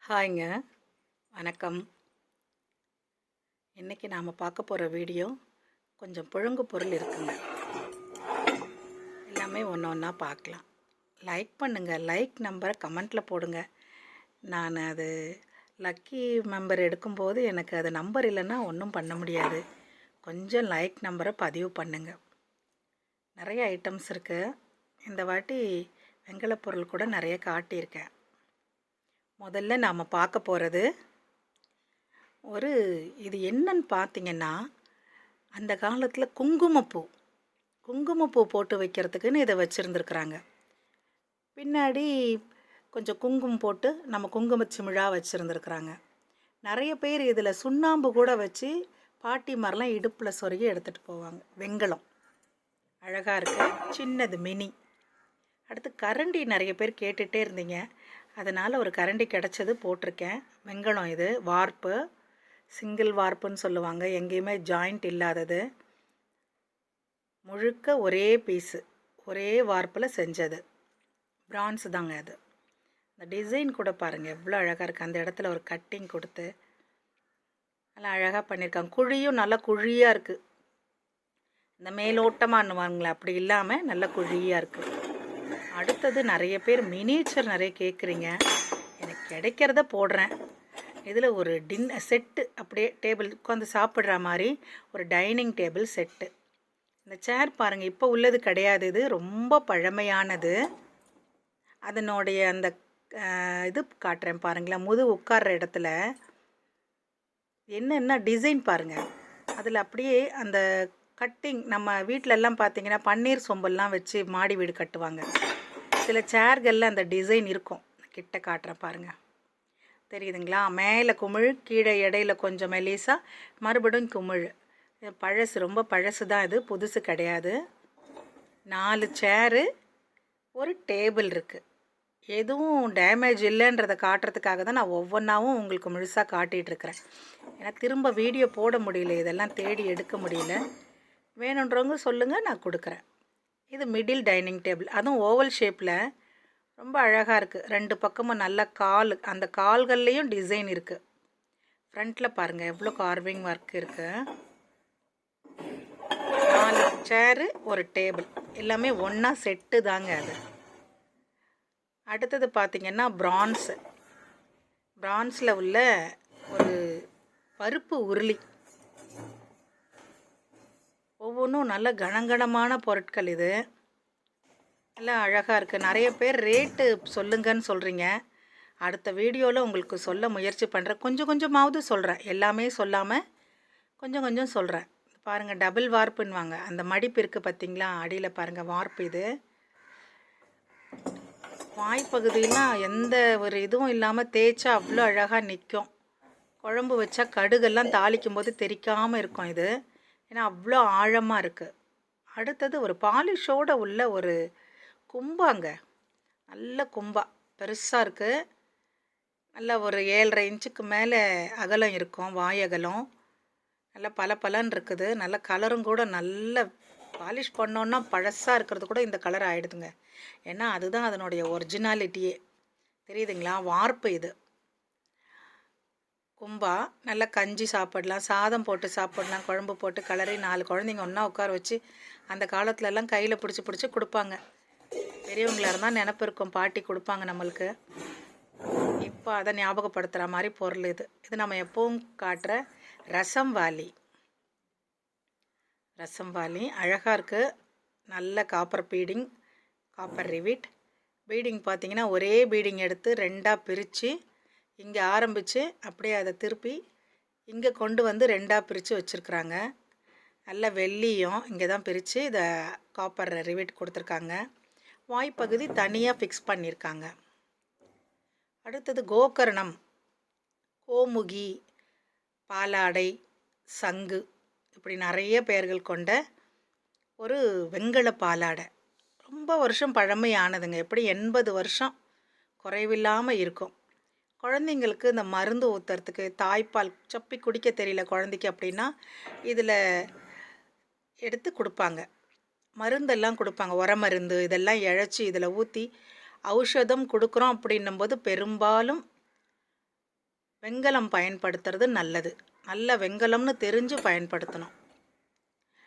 ஹாய்ங்க. வணக்கம். இன்றைக்கி நாம் பார்க்க போகிற வீடியோ கொஞ்சம் புழங்கு பொருள் இருக்குங்க. எல்லாமே ஒன்று ஒன்றா பார்க்கலாம். லைக் பண்ணுங்கள். லைக் நம்பரை கமெண்ட்டில் போடுங்க. நான் அது லக்கி மெம்பர் எடுக்கும்போது எனக்கு அது நம்பர் இல்லைன்னா ஒன்றும் பண்ண முடியாது. கொஞ்சம் லைக் நம்பரை பதிவு பண்ணுங்கள். நிறைய ஐட்டம்ஸ் இருக்குது. இந்த வாட்டி வெண்கல பொருள் கூட நிறைய காட்டியிருக்கேன். முதல்ல நாம் பார்க்க போகிறது இது என்னன்னு பார்த்தீங்கன்னா, அந்த காலத்தில் குங்குமப்பூ போட்டு வைக்கிறதுக்குன்னு இதை வச்சுருந்துருக்குறாங்க. பின்னாடி கொஞ்சம் குங்குமம் போட்டு நம்ம குங்குமச்சிமிழா வச்சுருந்துருக்குறாங்க. நிறைய பேர் இதில் சுண்ணாம்பு கூட வச்சு பாட்டிமாரெலாம் இடுப்பில் சொருகி எடுத்துகிட்டு போவாங்க. வெண்கலம் அழகாக இருக்குது, சின்னது மினி. அடுத்து கரண்டி நிறைய பேர் கேட்டுகிட்டே இருந்தீங்க, அதனால் ஒரு கரண்டி கிடச்சது போட்டிருக்கேன். வெண்கலம் இது, வார்ப்பு, சிங்கிள் வார்ப்புன்னு சொல்லுவாங்க, எங்கேயுமே ஜாயிண்ட் இல்லாதது, முழுக்க ஒரே பீஸு, ஒரே வார்ப்பில் செஞ்சது, பிரான்ஸ் தாங்க அது. இந்த டிசைன் கூட பாருங்கள் எவ்வளோ அழகாக இருக்குது. அந்த இடத்துல ஒரு கட்டிங் கொடுத்து நல்லா அழகாக பண்ணியிருக்காங்க. குழியும் நல்லா குழியாக இருக்குது. இந்த மேலோட்டமானுவாங்களே அப்படி இல்லாமல் நல்ல குழியாக இருக்குது. அடுத்தது நிறைய பேர் மினியேச்சர் நிறைய கேட்குறீங்க. எனக்கு கிடைக்கிறத போடுறேன். இதில் ஒரு செட்டு, அப்படியே டேபிள் உட்காந்து சாப்பிட்ற மாதிரி ஒரு டைனிங் டேபிள் செட்டு. இந்த சேர் பாருங்கள், இப்போ உள்ளது கிடையாது, இது ரொம்ப பழமையானது. அதனுடைய அந்த இது காட்டுறேன் பாருங்களேன். உட்கார்ற இடத்துல என்னென்ன டிசைன் பாருங்கள். அதில் அப்படியே அந்த கட்டிங், நம்ம வீட்டிலெல்லாம் பார்த்தீங்கன்னா பன்னீர் சொம்பல்லாம் வச்சு மாடி வீடு கட்டுவாங்க. சில சேர்களில் அந்த டிசைன் இருக்கும். கிட்ட காட்டுறேன் பாருங்கள், தெரியுதுங்களா? மேலே குமிழ், கீழே இடையில கொஞ்சம் மெலிசா, மறுபடியும் குமிழ். பழசு, ரொம்ப பழசு தான் இது, புதுசு கிடையாது. 4 சேரு, ஒரு டேபிள் இருக்குது. எதுவும் டேமேஜ் இல்லைன்றதை காட்டுறதுக்காக தான் நான் ஒவ்வொன்றாவும் உங்களுக்கு முழுசாக காட்டிகிட்ருக்கிறேன். ஏன்னா திரும்ப வீடியோ போட முடியல, இதெல்லாம் தேடி எடுக்க முடியல. வேணுன்றவங்க சொல்லுங்கள், நான் கொடுக்குறேன். இது மிடில் டைனிங் டேபிள், அதுவும் ஓவல் ஷேப்பில் ரொம்ப அழகாக இருக்குது. 2 பக்கமும் நல்ல அந்த கால்கள்லேயும் டிசைன் இருக்குது. ஃப்ரண்ட்டில் பாருங்கள் எவ்வளோ கார்விங் ஒர்க் இருக்குது. 4 சேரு, ஒரு டேபிள், எல்லாமே ஒன்றா செட்டு தாங்க அது. அடுத்தது பார்த்திங்கன்னா பிரான்ஸில் உள்ள ஒரு பருப்பு உருளி. ஒவ்வொன்றும் நல்ல கனகனமான பொருட்கள். இது எல்லாம் அழகாக இருக்குது. நிறைய பேர் ரேட்டு சொல்லுங்கன்னு சொல்கிறீங்க. அடுத்த வீடியோவில் உங்களுக்கு சொல்ல முயற்சி பண்ணுறேன். கொஞ்சம் கொஞ்சமாவது சொல்கிறேன், எல்லாமே சொல்லாமல் கொஞ்சம் கொஞ்சம் சொல்கிறேன். பாருங்கள், டபுள் வார்ப்புன்னுவாங்க. அந்த மடிப்பு இருக்குது பார்த்திங்களா, அடியில் பாருங்கள் வார்ப்பு. இது வாய்ப்பகுதியெலாம் எந்த ஒரு இதுவும் இல்லாமல் தேய்ச்சா அவ்வளோ அழகாக நிற்கும். குழம்பு வச்சா கடுகெல்லாம் தாளிக்கும் போது தெரிக்காமல் இருக்கும் இது, ஏன்னா அவ்வளோ ஆழமாக இருக்குது. அடுத்தது ஒரு பாலிஷோடு உள்ள ஒரு கும்பாங்க, நல்ல கும்பா, பெருசாக இருக்குது. நல்ல ஒரு 7.5 இன்ச்சுக்கு மேலே அகலம் இருக்கும், வாய் அகலம். நல்லா பலன்னு இருக்குது. நல்ல கலரும் கூட, நல்ல பாலிஷ் பண்ணோன்னா பழசாக இருக்கிறது கூட இந்த கலர் ஆகிடுதுங்க. ஏன்னா அதுதான் அதனுடைய ஒரிஜினாலிட்டியே, தெரியுதுங்களா? வார்ப்பு இது கும்பா. நல்லா கஞ்சி சாப்பிடலாம், சாதம் போட்டு சாப்பிடலாம், குழம்பு போட்டு கலரி 4 குழந்தைங்க ஒன்றா உட்கார வச்சு அந்த காலத்துலலாம் கையில் பிடிச்சி கொடுப்பாங்க. பெரியவங்களாக இருந்தால் நினப்பு இருக்கும், பாட்டி கொடுப்பாங்க நம்மளுக்கு. இப்போ அதை ஞாபகப்படுத்துகிற மாதிரி பொருள் இது. இது நம்ம எப்பவும் காட்டுற ரசம் வாலி அழகாக இருக்குது. நல்ல copper feeding, copper Revit. Feeding பார்த்திங்கன்னா ஒரே பீடிங் எடுத்து 2ஆக பிரித்து, இங்கே ஆரம்பித்து அப்படியே அதை திருப்பி இங்கே கொண்டு வந்து 2ஆக பிரித்து வச்சுருக்குறாங்க. நல்ல வெள்ளியும் இங்கே தான் பிரித்து இதை காப்பர் ரிவிட் கொடுத்துருக்காங்க. வாய்ப்பகுதி தனியாக ஃபிக்ஸ் பண்ணியிருக்காங்க. அடுத்தது கோகர்ணம், கோமுகி, பாலாடை, சங்கு, இப்படி நிறைய பெயர்கள் கொண்ட ஒரு வெண்கல பாலாடை. ரொம்ப வருஷம் பழமையானதுங்க, எப்படி 80 வருஷம் குறைவில்லாமல் இருக்கும். குழந்தைங்களுக்கு இந்த மருந்து ஊற்றுறதுக்கு, தாய்ப்பால் சப்பி குடிக்க தெரியல குழந்தைக்கு அப்படின்னா இதில் எடுத்து கொடுப்பாங்க. மருந்தெல்லாம் கொடுப்பாங்க, மருந்து இதெல்லாம் இழைச்சி இதில் ஊற்றி ஔஷதம் கொடுக்குறோம் அப்படின்னும்போது பெரும்பாலும் வெண்கலம் பயன்படுத்துறது நல்லது. நல்ல வெண்கலம்னு தெரிஞ்சு பயன்படுத்தணும்.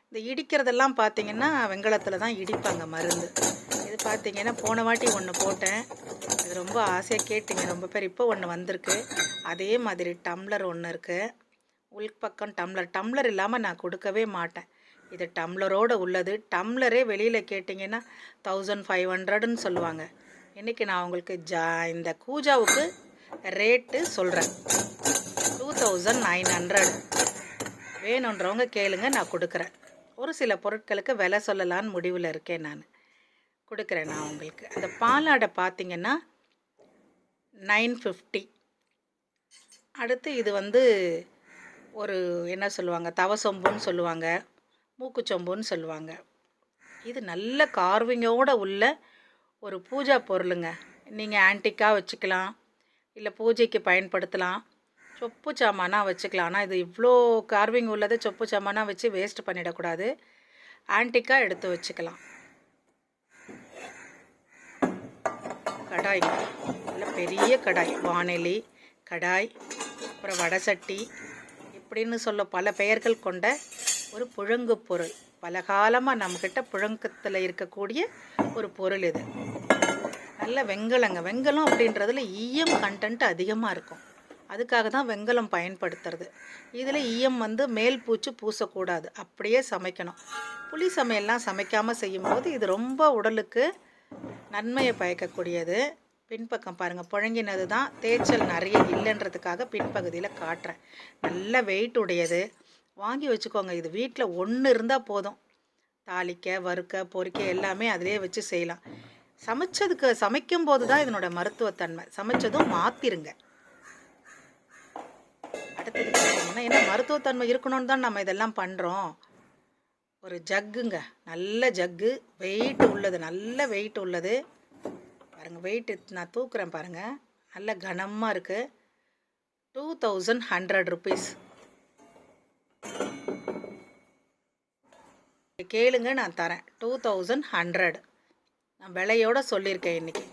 இந்த இடிக்கிறதெல்லாம் பார்த்திங்கன்னா வெண்கலத்தில் தான் இடிப்பாங்க மருந்து. இது பார்த்திங்கன்னா போன வாட்டி ஒன்று போட்டேன், அது ரொம்ப ஆசையாக கேட்டிங்க ரொம்ப பேர். இப்போ ஒன்று வந்திருக்கு. அதே மாதிரி டம்ளர் ஒன்று இருக்குது. உள்பக்கம் டம்ளர் இல்லாமல் நான் கொடுக்கவே மாட்டேன். இது டம்ளரோடு உள்ளது. டம்ளரே வெளியில் கேட்டிங்கன்னா 1500ன்னு சொல்லுவாங்க. இன்றைக்கி நான் உங்களுக்கு இந்த கூஜாவுக்கு ரேட்டு சொல்கிறேன். 2900. வேணுன்றவங்க கேளுங்க, நான் கொடுக்குறேன். ஒரு சில பொருட்களுக்கு விலை சொல்லலான்னு முடிவில் இருக்கேன். நான் கொடுக்குறேன் நான் உங்களுக்கு. அந்த பாலாடை பார்த்திங்கன்னா 950. அடுத்து இது வந்து ஒரு என்ன சொல்லுவாங்க, தவசொம்புன்னு சொல்லுவாங்க, மூக்குச்சொம்புன்னு சொல்லுவாங்க. இது நல்ல கார்விங்கோடு உள்ள ஒரு பூஜா பொருளுங்க. நீங்கள் ஆன்டிக்காக வச்சுக்கலாம், இல்லை பூஜைக்கு பயன்படுத்தலாம், சொப்பு சாமானாக வச்சுக்கலாம். ஆனால் இது இவ்வளோ கார்விங் உள்ளதை சொப்பு சாமானாக வச்சு வேஸ்ட் பண்ணிடக்கூடாது. ஆன்டிக்காக எடுத்து வச்சுக்கலாம். கடாய்ங்க, நல்ல பெரிய கடாய், வானொலி கடாய், அப்புறம் வடசட்டி இப்படின்னு சொல்ல பல பெயர்கள் கொண்ட ஒரு புழங்கு பொருள். பல காலமாக நம்மக்கிட்ட புழக்கத்தில் இருக்கக்கூடிய ஒரு பொருள் இது. நல்ல வெண்கலங்க. வெண்கலம் அப்படின்றதுல ஈயம் கண்டென்ட் அதிகமாக இருக்கும். அதுக்காக தான் வெண்கலம் பயன்படுத்துறது. இதில் ஈயம் வந்து மேல் பூச்சு பூசக்கூடாது, அப்படியே சமைக்கணும். புளி சமையல்லாம் சமைக்காமல் செய்யும்போது இது ரொம்ப உடலுக்கு நன்மையை பயக்கக்கூடியது. பின்பக்கம் பாருங்கள், புழங்கினது தான், தேய்ச்சல் நிறைய இல்லைன்றதுக்காக பின்பகுதியில் காட்டுறேன். நல்ல வெயிட் உடையது. வாங்கி வச்சுக்கோங்க. இது வீட்டில் ஒன்று இருந்தால் போதும். தாளிக்க, வறுக்க, பொரிக்க எல்லாமே அதிலே வச்சு செய்யலாம். சமைக்கும் போது தான் இதனோட மருத்துவத்தன்மை. சமைச்சதும் மாற்றிருங்க. அடுத்தது பார்த்தீங்கன்னா, ஏன்னா மருத்துவத்தன்மை இருக்கணும்னு தான் நம்ம இதெல்லாம் பண்ணுறோம். ஒரு ஜக்குங்க, நல்ல ஜக்கு, வெயிட் உள்ளது, நல்ல வெயிட் உள்ளது பாருங்கள். வெயிட் நான் தூக்குறேன் பாருங்கள், நல்ல கனமாக இருக்குது. 2100 rupees. கேளுங்க, நான் தரேன். 2100. நான் விலையோடு சொல்லியிருக்கேன் இன்றைக்கி.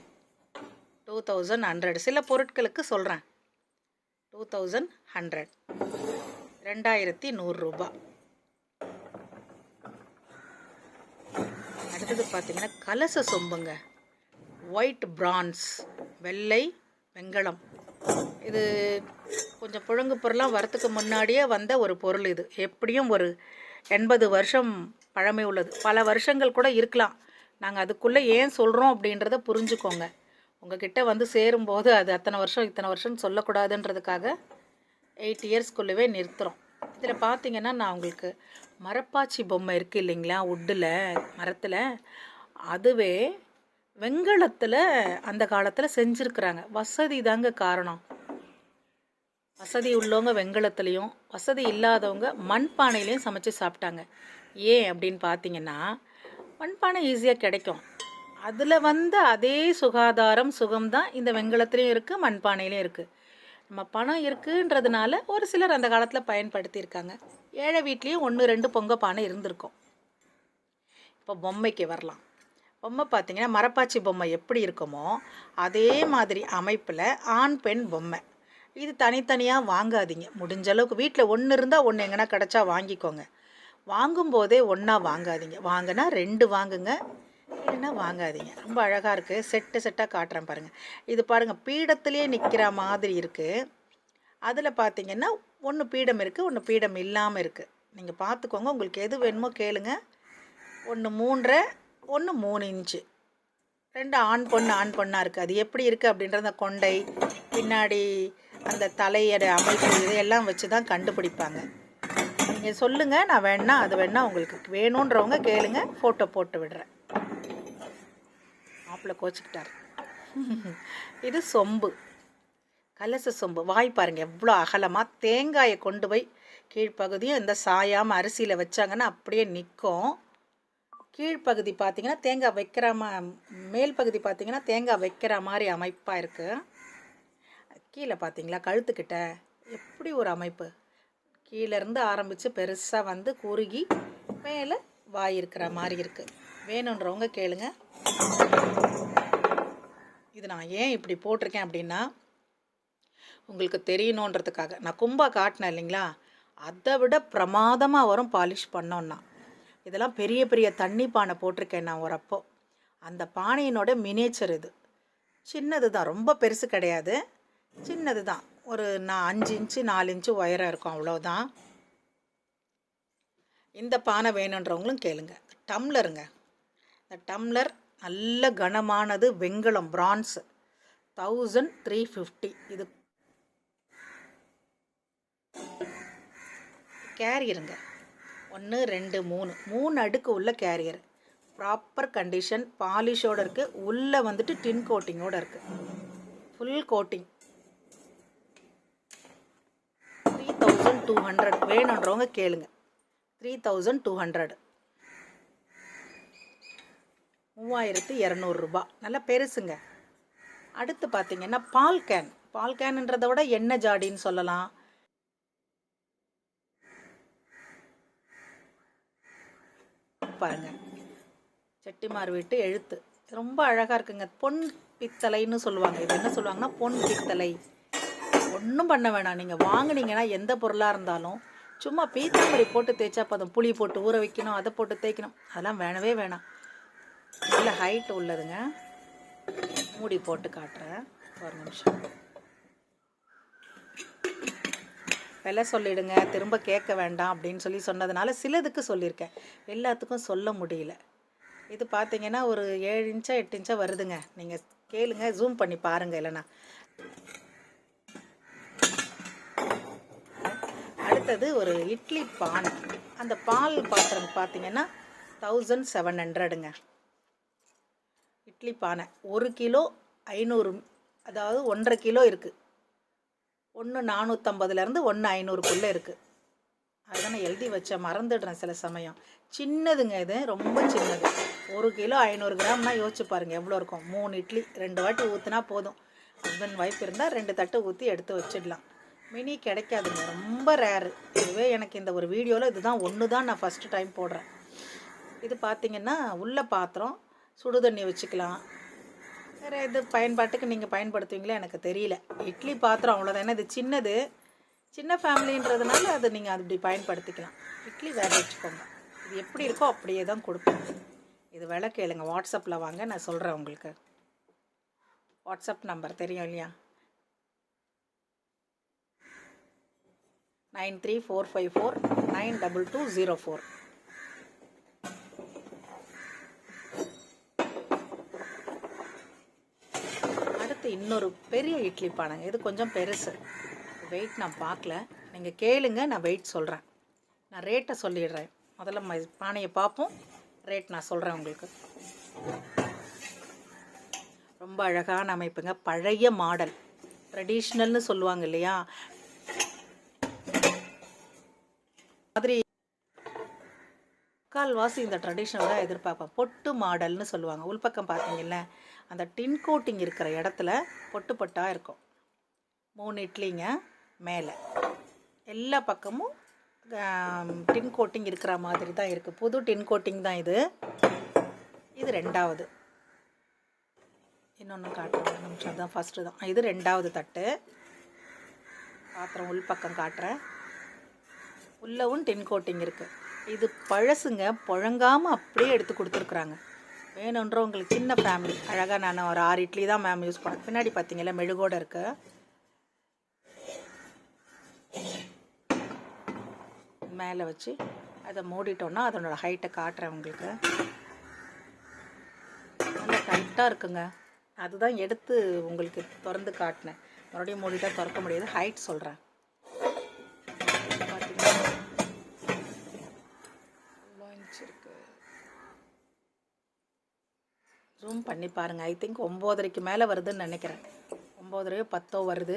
2100. சில பொருட்களுக்கு சொல்கிறேன். 2100. 2100 ரூபாய். அடுத்தது பார்த்திங்கன்னா கலச சொம்புங்க, ஒயிட் பிரான்ஸ், வெள்ளை வெண்கலம். இது கொஞ்சம் புழங்கு பொருளாக வரத்துக்கு முன்னாடியே வந்த ஒரு பொருள். இது எப்படியும் ஒரு 80 வருஷம் பழமை உள்ளது. பல வருஷங்கள் கூட இருக்கலாம். நாங்கள் அதுக்குள்ளே ஏன் சொல்கிறோம் அப்படின்றத புரிஞ்சுக்கோங்க. உங்ககிட்ட வந்து சேரும்போது அது அத்தனை வருஷம் இத்தனை வருஷம்னு சொல்லக்கூடாதுன்றதுக்காக 8 இயர்ஸ்க்குள்ளவே நிறுத்துகிறோம். இதில் பார்த்திங்கன்னா நான் உங்களுக்கு மரப்பாச்சி பொம்மை இருக்குது இல்லைங்களா, உட்டில், மரத்தில், அதுவே வெண்கலத்தில் அந்த காலத்தில் செஞ்சுருக்குறாங்க. வசதி தாங்க காரணம். வசதி உள்ளவங்க வெண்கலத்துலேயும், வசதி இல்லாதவங்க மண்பானையிலையும் சமைச்சு சாப்பிட்டாங்க. ஏன் அப்படின்னு பார்த்தீங்கன்னா, மண்பானை ஈஸியாக கிடைக்கும். அதில் வந்து அதே சுகாதாரம் சுகம்தான் இந்த வெண்கலத்துலேயும் இருக்குது, மண்பானையிலையும் இருக்குது. நம்ம பணம் இருக்குன்றதுனால ஒரு சிலர் அந்த காலத்தில் பயன்படுத்தியிருக்காங்க. ஏழை வீட்லேயும் 1-2 பொங்க பானை இருந்திருக்கும். இப்போ பொம்மைக்கு வரலாம். பொம்மை பார்த்திங்கன்னா மரப்பாச்சி பொம்மை எப்படி இருக்குமோ அதே மாதிரி அமைப்பில் ஆண் பெண் பொம்மை. இது தனித்தனியாக வாங்காதீங்க. முடிஞ்ச அளவுக்கு வீட்டில் ஒன்று இருந்தால் ஒன்று எங்கன்னா கிடச்சா வாங்கிக்கோங்க. வாங்கும்போதே ஒன்றா வாங்காதீங்க. வாங்கினா 2 வாங்குங்க, இல்லைன்னா வாங்காதீங்க. ரொம்ப அழகாக இருக்குது. செட்டாக காட்டுறேன் பாருங்கள். இது பாருங்கள், பீடத்துலேயே நிற்கிற மாதிரி இருக்குது. அதில் பார்த்திங்கன்னா ஒன்று பீடம் இருக்குது, ஒன்று பீடம் இல்லாமல் இருக்குது. நீங்கள் பார்த்துக்கோங்க, உங்களுக்கு எது வேணுமோ கேளுங்க. ஒன்று 3.5, ஒன்று 3 இன்ச்சு. 2 ஆண் பொண்ணாக இருக்குது. அது எப்படி இருக்குது அப்படின்றத அந்த கொண்டை, பின்னாடி அந்த தலையோட அமைப்பு, இதையெல்லாம் வச்சு தான் கண்டுபிடிப்பாங்க. நீங்கள் சொல்லுங்கள், நான் வேணா அது வேணா உங்களுக்கு வேணுன்றவங்க கேளுங்க, ஃபோட்டோ போட்டு விடுறேன். மாப்பிள்ளை கோச்சிக்கிட்டார். இது சொம்பு, கலச சொம்பு. வாய் பாருங்கள் எவ்வளோ அகலமாக. தேங்காயை கொண்டு போய் கீழ்ப்பகுதியும் இந்த சாயாமல் அரிசியில் வச்சாங்கன்னா அப்படியே நிற்கும். கீழ்ப்பகுதி பார்த்திங்கன்னா தேங்காய் வைக்கிற மேல் பகுதி பார்த்திங்கன்னா தேங்காய் வைக்கிற மாதிரி அமைப்பாக இருக்குது. கீழே பார்த்திங்களா கழுத்துக்கிட்ட எப்படி ஒரு அமைப்பு. கீழேருந்து ஆரம்பித்து பெருசாக வந்து குறுகி மேலே வாய் இருக்கிற மாதிரி இருக்குது. வேணுன்றவங்க கேளுங்க. இது நான் ஏன் இப்படி போட்டிருக்கேன் அப்படின்னா, உங்களுக்கு தெரியணுன்றதுக்காக நான் கும்பா காட்டினேன் இல்லைங்களா, அதை விட பிரமாதமாக வரும் பாலிஷ் பண்ணோன்னா. இதெல்லாம் பெரிய பெரிய தண்ணி பானை போட்டிருக்கேன் நான் ஒரு அப்போ. அந்த பானையினோட மினியேச்சர் இது. சின்னது தான், ரொம்ப பெருசு கிடையாது, சின்னது தான். ஒரு 5 இன்ச்சு 4 இன்ச்சு உயரம் இருக்கும், அவ்வளோதான். இந்த பானை வேணுன்றவங்களும் கேளுங்க. டம்ளருங்க, இந்த டம்ளர் நல்ல கனமானது, வெண்கலம், பிரான்ஸு, 1350. இது கேரியருங்க, 1 2 3 அடுக்கு உள்ள கேரியர். ப்ராப்பர் கண்டிஷன், பாலிஷோடு இருக்குது. உள்ளே வந்துட்டு டின் கோட்டிங்கோடு இருக்குது, ஃபுல் கோட்டிங். 3200 வேணுன்றவங்க கேளுங்க. 3200, 3200 ரூபா. நல்லா பெருசுங்க. அடுத்து பார்த்தீங்கன்னா பால் கேனுன்றதை விட எண்ணெய் ஜாடின்னு சொல்லலாம். பாருங்க, செட்டிமார் வீட்டு எழுத்து ரொம்ப அழகாக இருக்குங்க. பொன் பித்தளைன்னு சொல்லுவாங்க. இது என்ன சொல்லுவாங்கன்னா பொன் பித்தளை. ஒன்றும் பண்ண வேணாம், நீங்கள் வாங்கினீங்கன்னா எந்த பொருளாக இருந்தாலும் சும்மா பீத்தாம்பரி போட்டு தேய்ச்சா போதும். புளி போட்டு ஊற வைக்கணும், அதை போட்டு தேய்க்கணும், அதெல்லாம் வேணவே வேணாம். நல்ல ஹைட் உள்ளதுங்க. மூடி போட்டு காட்டுறேன், ஒரு நிமிஷம். விலை சொல்லிடுங்க, திரும்ப கேட்க வேண்டாம் அப்படின்னு சொன்னதுனால சிலதுக்கு சொல்லியிருக்கேன், எல்லாத்துக்கும் சொல்ல முடியல. இது பார்த்தீங்கன்னா ஒரு 7 இன்ச்சா 8 இன்ச்சா வருதுங்க. நீங்கள் கேளுங்க, ஜூம் பண்ணி பாருங்கள். இல்லைனா அடுத்தது ஒரு இட்லி பானை. அந்த பால் பாத்திரம் பார்த்தீங்கன்னா 1700ங்க. இட்லி பானை 1 கிலோ 500, அதாவது 1.5 கிலோ இருக்குது. 1 450லேருந்து 1 500க்குள்ளே இருக்குது. அதுதான் நான் எழுதி வச்சேன், மறந்துடுறேன் சில சமயம். சின்னதுங்க, இது ரொம்ப சின்னது. 1 கிலோ 500 கிராம்னா யோசிச்சு பாருங்கள் எவ்வளோ இருக்கும். 3 இட்லி 2 வாட்டி ஊற்றுனா போதும். ஹஸ்பண்ட் ஒய்ஃப் இருந்தால் 2 தட்டு ஊற்றி எடுத்து வச்சிடலாம். மினி கிடைக்காதுங்க, ரொம்ப ரேரு. இதுவே எனக்கு இந்த ஒரு வீடியோவில் இதுதான் ஒன்று தான் நான் ஃபஸ்ட்டு டைம் போடுறேன். இது பார்த்திங்கன்னா உள்ள பாத்திரம், சுடு தண்ணி வச்சுக்கலாம். வேறு இது பயன்பாட்டுக்கு நீங்கள் பயன்படுத்துவீங்களா எனக்கு தெரியல. இட்லி பாத்திரம் அவ்வளோதான். ஏன்னா இது சின்னது, சின்ன ஃபேமிலின்றதுனால அது நீங்கள் அது இப்படி பயன்படுத்திக்கலாம். இட்லி வேக வச்சுக்கோங்க. இது எப்படி இருக்கோ அப்படியே தான் கொடுப்பேன். இது விலை கேளுங்க, வாட்ஸ்அப்பில் வாங்க, நான் சொல்கிறேன் உங்களுக்கு. வாட்ஸ்அப் நம்பர் தெரியும் இல்லையா, 9345492204. அடுத்து இன்னொரு பெரிய இட்லி பானைங்க. இது கொஞ்சம் பெருசு. வெயிட் நான் பார்க்கல, நீங்கள் கேளுங்க, நான் வெயிட் சொல்கிறேன். நான் ரேட்டை சொல்லிடுறேன். முதல்ல பானையை பார்ப்போம், ரேட் நான் சொல்கிறேன் உங்களுக்கு. ரொம்ப அழகான அமைப்புங்க, பழைய மாடல், ட்ரெடிஷ்னல்னு சொல்லுவாங்க இல்லையா, மாதிரி கால்வாசி இந்த ட்ரெடிஷ்னல் தான் எதிர்பார்ப்பேன். பொட்டு மாடல்னு சொல்லுவாங்க. உள்பக்கம் பார்த்தீங்கல்ல, அந்த டின் கோட்டிங் இருக்கிற இடத்துல பொட்டு பொட்டாக இருக்கும். 3 இட்லிங்க மேலே, எல்லா பக்கமும் டின் கோட்டிங் இருக்கிற மாதிரி தான் இருக்குது. புது டின் கோட்டிங் தான் இது. இது 2வது. இன்னொன்று காட்டுறேன் நிமிஷம், தான் ஃபஸ்ட்டு தான். இது 2வது தட்டு. பாத்திரம் உள்பக்கம் காட்டுறேன். உள்ளவும் டின் கோட்டிங் இருக்குது. இது பழசுங்க, புழங்காமல் அப்படியே எடுத்து கொடுத்துருக்குறாங்க. வேணுன்றவங்களுக்கு சின்ன ஃபேமிலி அழகாக நான் ஒரு 6 இட்லி தான் மேம் யூஸ் பண்ணேன். பின்னாடி பார்த்தீங்களா மெழுகோடு இருக்குது. மேலே வச்சு அதை மூடிட்டோன்னா அதனோட ஹைட்டை காட்டுறேன் உங்களுக்கு. நல்லா டைட்டாக இருக்குங்க, அதுதான் எடுத்து உங்களுக்கு திறந்து காட்டினேன். மறுபடியும் மூடிட்டா திறக்க முடியாது. ஹைட் சொல்கிறேன். பார்த்தீங்கன்னா ஜூம் பண்ணி பாருங்கள். ஐ திங்க் 9:30க்கு மேலே வருதுன்னு நினைக்கிறேன். 9:30 10 வருது.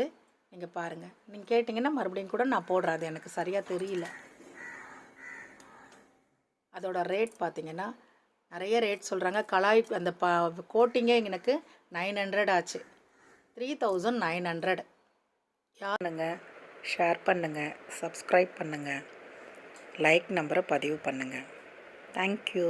நீங்கள் பாருங்கள். நீங்கள் கேட்டிங்கன்னா மறுபடியும் கூட நான் போடுறேன், அது எனக்கு சரியாக தெரியல. அதோட ரேட் பார்த்தீங்கன்னா நிறைய ரேட் சொல்கிறாங்க. கலாய் அந்த கோட்டிங்கே எனக்கு 900 ஆச்சு. 3900. யாருங்க ஷேர் பண்ணுங்கள், சப்ஸ்கிரைப் பண்ணுங்கள், லைக் நம்பரை பதிவு பண்ணுங்கள். தேங்க்யூ.